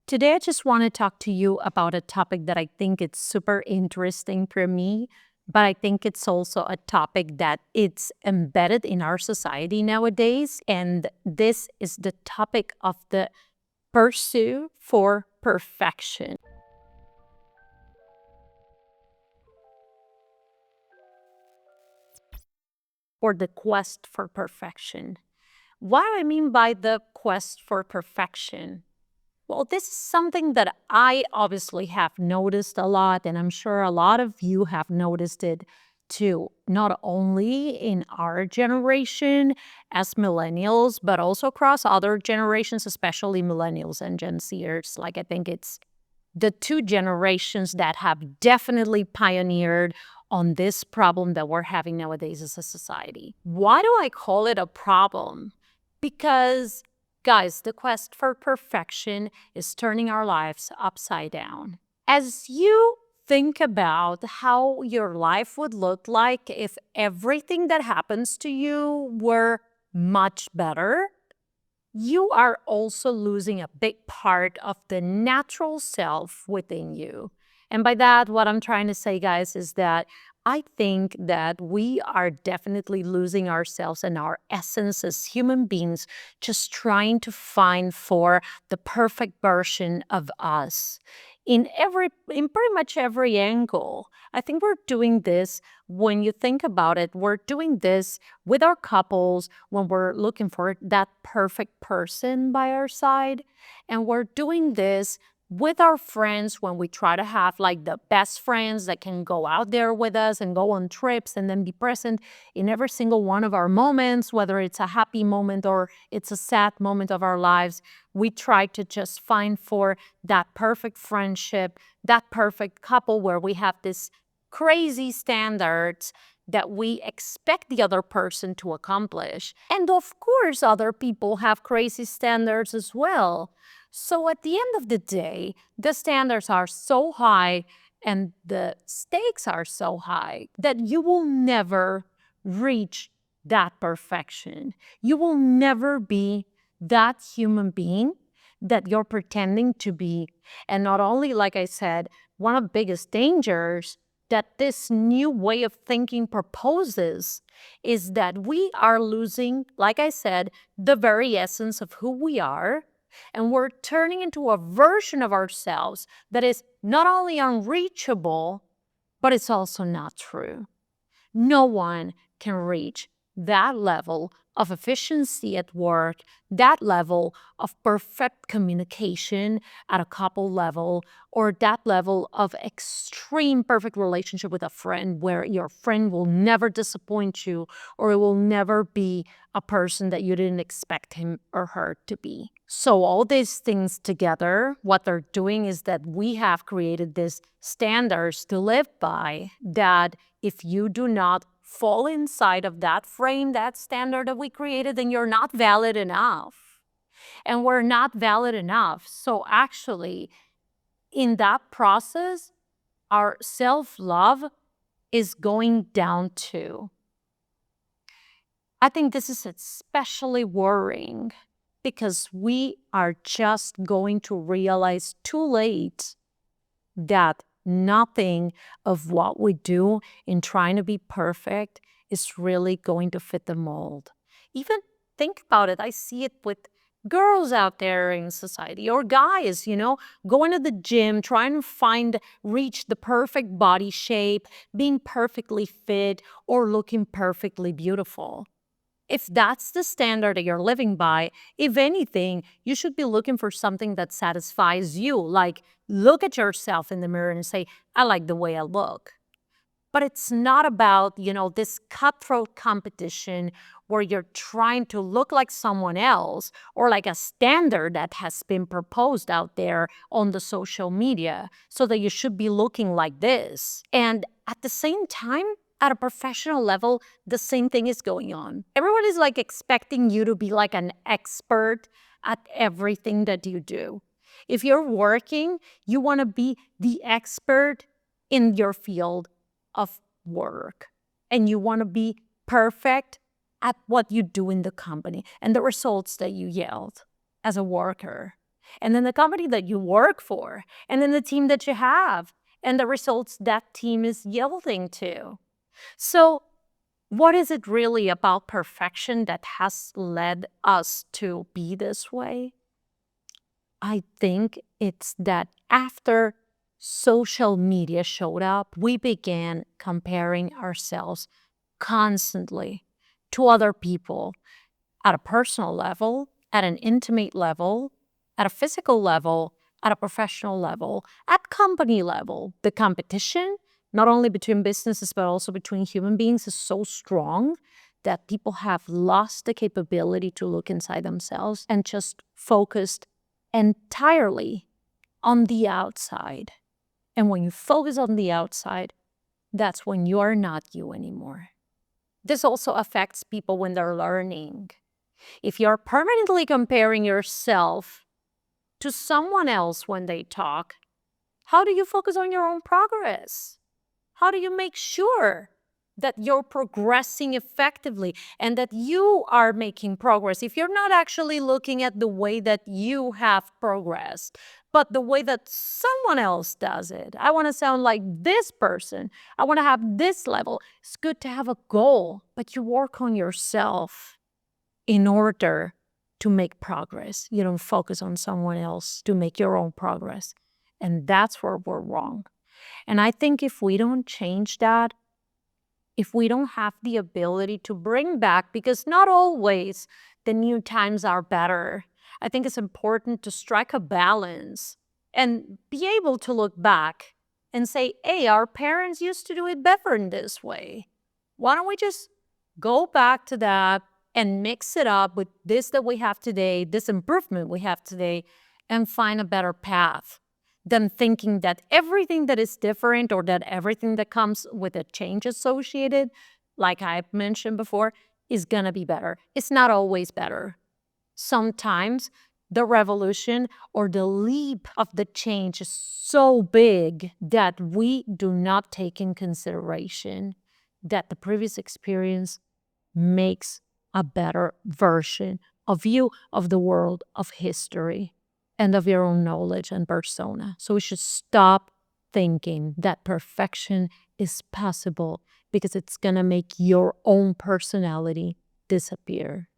Today, I just want to talk to you about a topic that I think it's super interesting for me, but I think it's also a topic that it's embedded in our society nowadays. And this is the topic of the pursuit for perfection. Or the quest for perfection. What do I mean by the quest for perfection? Well, this is something that I obviously have noticed a lot, and I'm sure a lot of you have noticed it too, not only in our generation as millennials, but also across other generations, especially millennials and Gen Zers. Like, I think it's the two generations that have definitely pioneered on this problem that we're having nowadays as a society. Why do I call it a problem? Because, guys, the quest for perfection is turning our lives upside down. As you think about how your life would look like if everything that happens to you were much better, you are also losing a big part of the natural self within you. And by that, what I'm trying to say, guys, is that I think that we are definitely losing ourselves and our essence as human beings, just trying to find for the perfect version of us in pretty much every angle. I think we're doing this when you think about it, we're doing this with our couples when we're looking for that perfect person by our side. And we're doing this with our friends when we try to have like the best friends that can go out there with us and go on trips and then be present in every single one of our moments, whether it's a happy moment or it's a sad moment of our lives. We try to just find for that perfect friendship, that perfect couple where we have this crazy standards that we expect the other person to accomplish. And of course, other people have crazy standards as well. So at the end of the day, the standards are so high and the stakes are so high that you will never reach that perfection. You will never be that human being that you're pretending to be. And not only, like I said, one of the biggest dangers that this new way of thinking proposes is that we are losing, like I said, the very essence of who we are. And we're turning into a version of ourselves that is not only unreachable, but it's also not true. No one can reach that level of efficiency at work, that level of perfect communication at a couple level, or that level of extreme perfect relationship with a friend where your friend will never disappoint you or it will never be a person that you didn't expect him or her to be. So all these things together, what they're doing is that we have created these standards to live by that if you do not fall inside of that frame, that standard that we created, then you're not valid enough. And we're not valid enough. So actually, in that process, our self-love is going down too. I think this is especially worrying because we are just going to realize too late that nothing of what we do in trying to be perfect is really going to fit the mold. Even think about it. I see it with girls out there in society or guys, going to the gym, trying to reach the perfect body shape, being perfectly fit or looking perfectly beautiful. If that's the standard that you're living by, if anything, you should be looking for something that satisfies you. Like, look at yourself in the mirror and say, I like the way I look. But it's not about, this cutthroat competition where you're trying to look like someone else or like a standard that has been proposed out there on the social media so that you should be looking like this. And at the same time, at a professional level, the same thing is going on. Everyone is like expecting you to be like an expert at everything that you do. If you're working, you want to be the expert in your field of work. And you want to be perfect at what you do in the company and the results that you yield as a worker. and then the company that you work for, and then the team that you have, and the results that team is yielding to. So, what is it really about perfection that has led us to be this way? I think it's that after social media showed up, we began comparing ourselves constantly to other people at a personal level, at an intimate level, at a physical level, at a professional level, at company level. The competition, not only between businesses, but also between human beings, is so strong that people have lost the capability to look inside themselves and just focused entirely on the outside. And when you focus on the outside, that's when you're not you anymore. This also affects people when they're learning. If you're permanently comparing yourself to someone else when they talk, how do you focus on your own progress? How do you make sure that you're progressing effectively and that you are making progress if you're not actually looking at the way that you have progressed, but the way that someone else does it? I want to sound like this person. I want to have this level. It's good to have a goal, but you work on yourself in order to make progress. You don't focus on someone else to make your own progress. And that's where we're wrong. And I think if we don't change that, if we don't have the ability to bring back, because not always the new times are better, I think it's important to strike a balance and be able to look back and say, hey, our parents used to do it better in this way. Why don't we just go back to that and mix it up with this that we have today, this improvement we have today, and find a better path than thinking that everything that is different or that everything that comes with a change associated, like I mentioned before, is gonna be better. It's not always better. Sometimes the revolution or the leap of the change is so big that we do not take in consideration that the previous experience makes a better version of you, of the world, of history, and of your own knowledge and persona. So we should stop thinking that perfection is possible because it's going to make your own personality disappear.